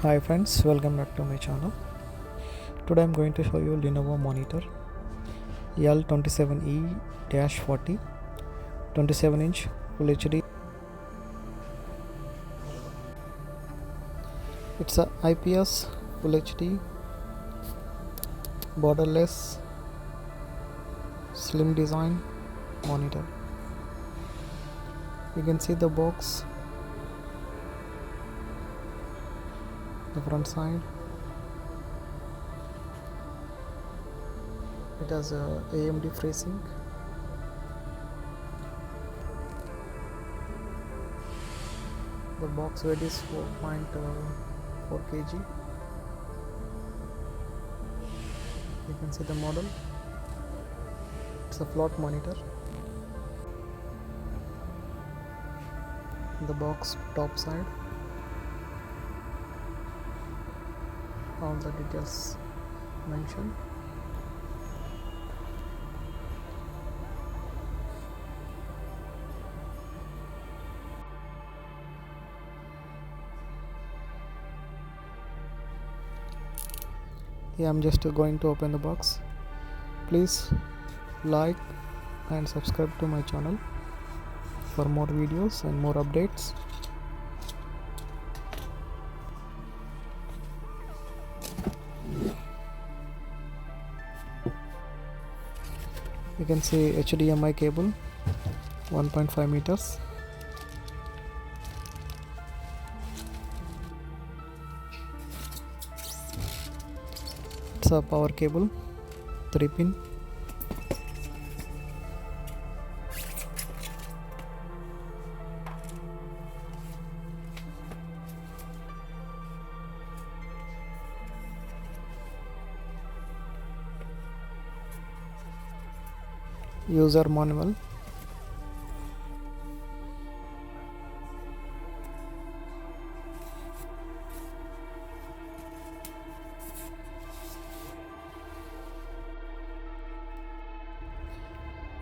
Hi friends, welcome back to my channel. Today I'm going to show you Lenovo monitor L27e-40 27-inch Full HD. It's a IPS Full HD borderless slim design monitor. You can see the box, the front side. It has a AMD FreeSync. The box weight is 4.4 kg. You can see the model. It's a flat monitor. The box top side, all the details mentioned. I'm just going to open the box. Please like and subscribe to my channel for more videos and more updates. You can see HDMI cable 1.5 meters. It's a power cable, 3-pin. User manual.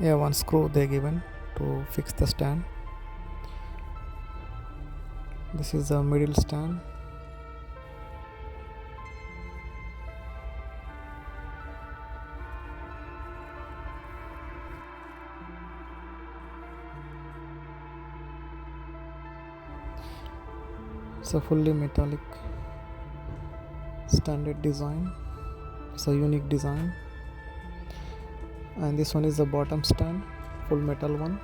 One screw they given to fix the stand. This is the middle stand. It's a fully metallic standard design. It's a unique design. And this one is the bottom stand, full metal one.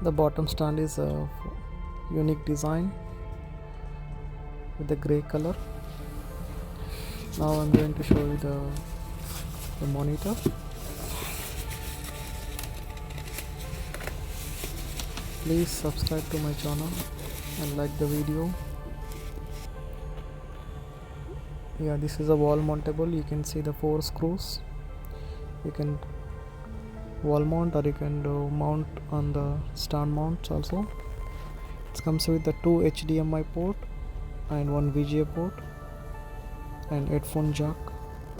The bottom stand is a unique design with the gray color. Now I'm going to show you the monitor. Please subscribe to my channel and like the video. This is a wall mountable. You can see the 4 screws. You can wall mount, or you can mount on the stand mounts also. It comes with the 2 HDMI port and 1 VGA port and headphone jack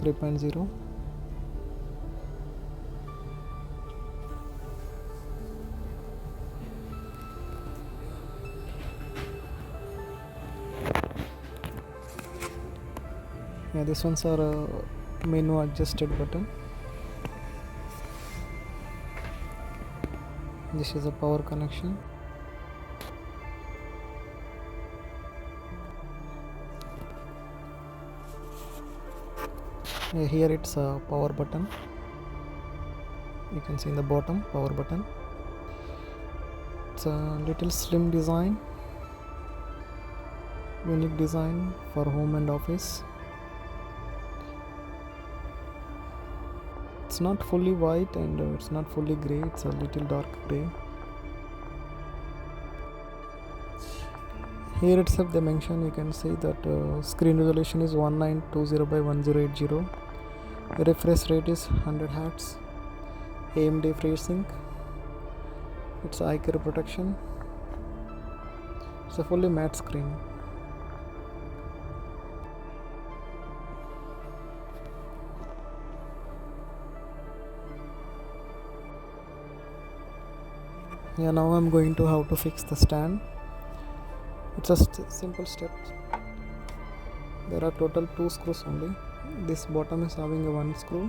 3.0. This one's are menu adjusted button. This is a power connection. Here it's a power button. You can see in the bottom, power button. It's a little slim design, unique design for home and office. It's not fully white and it's not fully gray, it's a little dark gray. Here itself they mention, you can see that screen resolution is 1920 by 1080. Refresh rate is 100 Hz. AMD FreeSync. It's eye care protection. It's a fully matte screen. Yeah, now I'm going to how to fix the stand. It's a simple step. There are total 2 screws only. This bottom is having a 1 screw.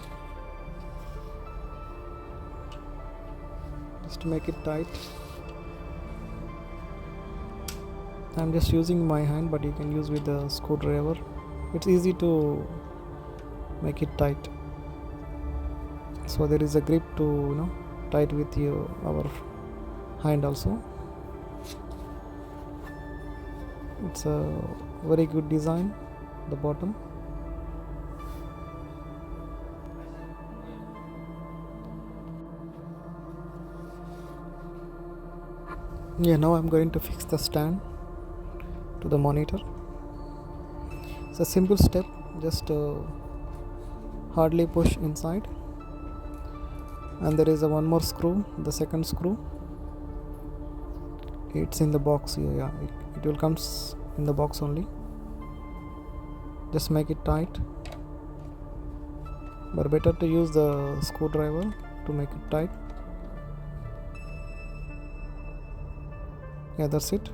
Just to make it tight, I'm just using my hand, but you can use with the screwdriver. It's easy to make it tight. So there is a grip to tight with our hand also. It's a very good design, the bottom. Yeah, now I'm going to fix the stand to the monitor. It's a simple step. Just hardly push inside, and there is a one more screw, the second screw. It's in the box here. Yeah, it will comes in the box only. Just make it tight, but better to use the screwdriver to make it tight. Yeah, that's it.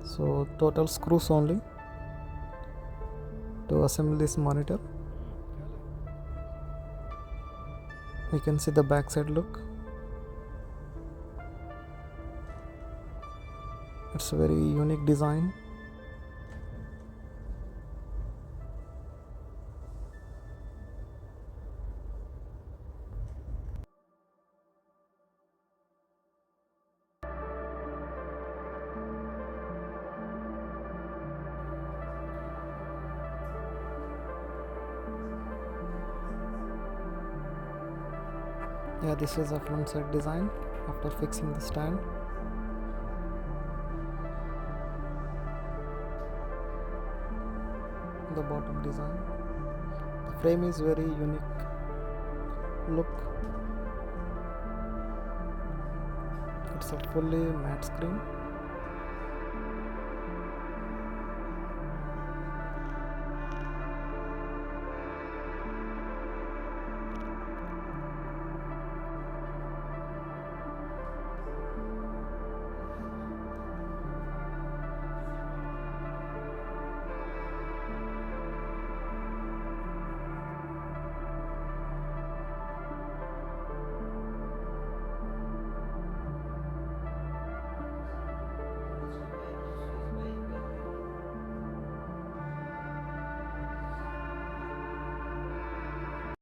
So total screws only to assemble this monitor. You can see the backside look. It's a very unique design. Yeah, this is a front side design after fixing the stand. The bottom design. The frame is very unique look. It's a fully matte screen.